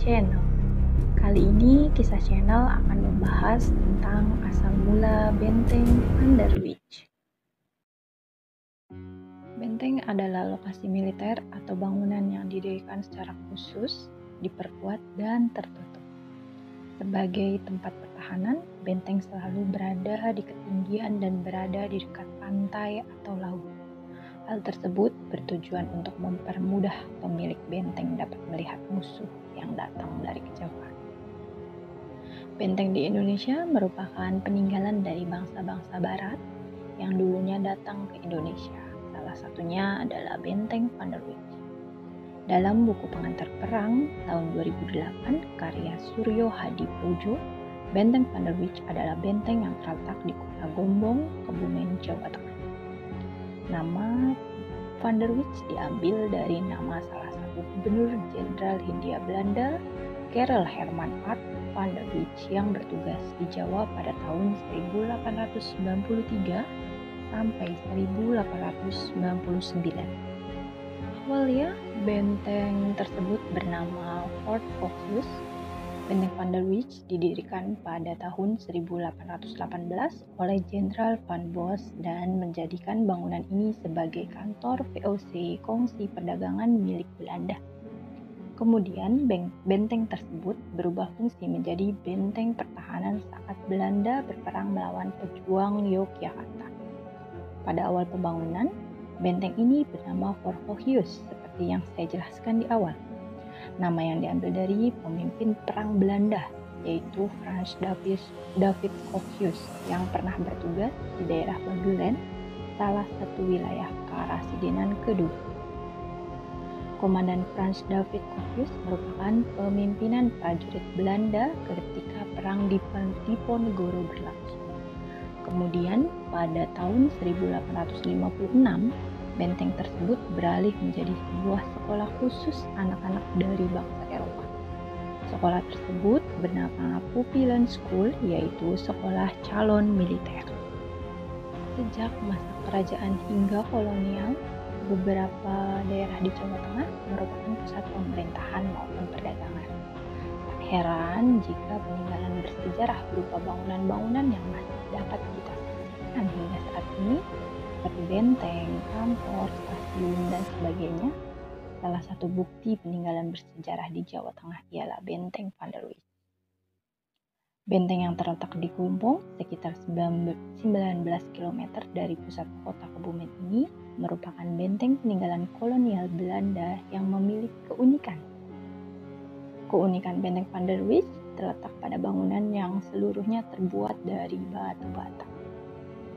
Channel. Kali ini Kisah Channel akan membahas tentang asal mula Benteng Van der Wijk. Benteng adalah lokasi militer atau bangunan yang didirikan secara khusus, diperkuat dan tertutup. Sebagai tempat pertahanan, benteng selalu berada di ketinggian dan berada di dekat pantai atau laut. Hal tersebut bertujuan untuk mempermudah pemilik benteng dapat melihat musuh yang datang dari kejauhan. Benteng di Indonesia merupakan peninggalan dari bangsa-bangsa barat yang dulunya datang ke Indonesia. Salah satunya adalah Benteng Van der Wijk. Dalam buku Pengantar Perang tahun 2008 karya Suryo Hadi Pujo, Benteng Van der Wijk adalah benteng yang terletak di Kota Gombong, Kebumen, Jawa Tengah. Nama Van der Wijk diambil dari nama salah satu gubernur Jenderal Hindia Belanda, Karel Herman Art van der Wijk yang bertugas di Jawa pada tahun 1893 sampai 1899. Awalnya, benteng tersebut bernama Fort Focus. Benteng Van der Wijk didirikan pada tahun 1818 oleh Jenderal Van Bos dan menjadikan bangunan ini sebagai kantor VOC Kongsi Perdagangan milik Belanda. Kemudian benteng tersebut berubah fungsi menjadi benteng pertahanan saat Belanda berperang melawan pejuang Yogyakarta. Pada awal pembangunan, benteng ini bernama Fort Focus seperti yang saya jelaskan di awal. Nama yang diambil dari pemimpin perang Belanda, yaitu Frans David Focus yang pernah bertugas di daerah Bagelen, salah satu wilayah Karasidenan kedua. Komandan Frans David Focus merupakan pemimpinan prajurit Belanda ketika perang Diponegoro berlangsung. Kemudian pada tahun 1856, benteng tersebut beralih menjadi sebuah sekolah khusus anak-anak dari bangsa Eropa. Sekolah tersebut bernama Pupillen School, yaitu sekolah calon militer. Sejak masa kerajaan hingga kolonial, beberapa daerah di Jawa Tengah merupakan pusat pemerintahan maupun perdagangan. Tak heran jika peninggalan bersejarah berupa bangunan-bangunan yang masih dapat kita saksikan hingga saat ini, seperti benteng, kantor, stasiun, dan sebagainya. Salah satu bukti peninggalan bersejarah di Jawa Tengah ialah Benteng Van der Wijk. Benteng yang terletak di Gombong, sekitar 19 km dari pusat kota Kebumen ini, merupakan benteng peninggalan kolonial Belanda yang memiliki keunikan. Keunikan Benteng Van der Wijk terletak pada bangunan yang seluruhnya terbuat dari batu bata.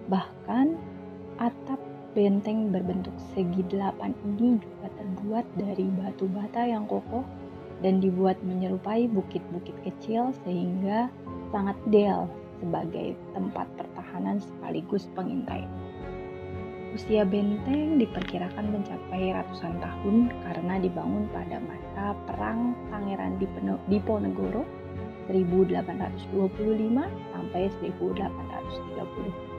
Bahkan, atap benteng berbentuk segi 8 ini juga terbuat dari batu bata yang kokoh dan dibuat menyerupai bukit-bukit kecil sehingga sangat ideal sebagai tempat pertahanan sekaligus pengintai. Usia benteng diperkirakan mencapai ratusan tahun karena dibangun pada masa Perang Pangeran Diponegoro 1825 sampai 1830.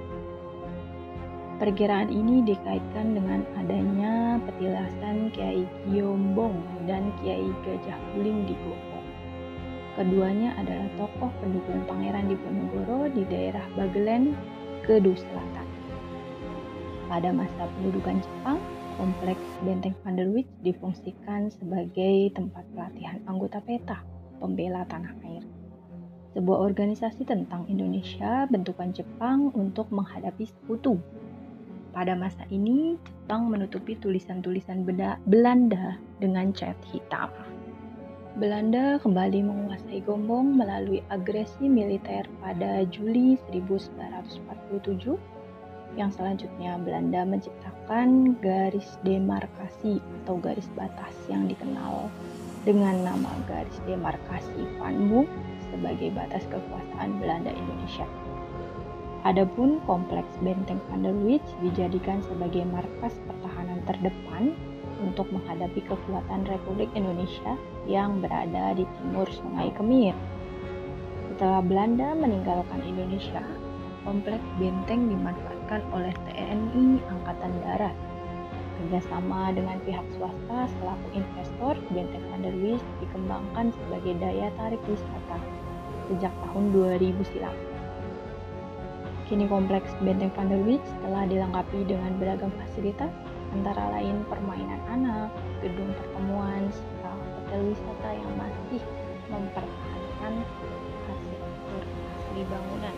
Perkiraan ini dikaitkan dengan adanya petilasan Kiai Giombong dan Kiai Gajah Kuling di Gombong. Keduanya adalah tokoh pendukung Pangeran Diponegoro di daerah Bagelen, Kedu Selatan. Pada masa pendudukan Jepang, kompleks Benteng Van der Wijk difungsikan sebagai tempat pelatihan anggota PETA, pembela tanah air. Sebuah organisasi tentang Indonesia bentukan Jepang untuk menghadapi Sekutu. Pada masa ini, Jepang menutupi tulisan-tulisan Belanda dengan cat hitam. Belanda kembali menguasai Gombong melalui agresi militer pada Juli 1947. Yang selanjutnya Belanda menciptakan garis demarkasi atau garis batas yang dikenal dengan nama garis demarkasi Van Mook sebagai batas kekuasaan Belanda Indonesia. Adapun kompleks Benteng Van der Wijk dijadikan sebagai markas pertahanan terdepan untuk menghadapi kekuatan Republik Indonesia yang berada di timur Sungai Kemir. Setelah Belanda meninggalkan Indonesia, kompleks benteng dimanfaatkan oleh TNI Angkatan Darat Kerjasama dengan pihak swasta selaku investor, Benteng Van der Wist dikembangkan sebagai daya tarik wisata sejak tahun 2000 silam. Kini kompleks Benteng Van der Wist telah dilengkapi dengan beragam fasilitas, antara lain permainan anak, gedung pertemuan, serta hotel wisata yang masih mempertahankan arsitektur asli bangunan.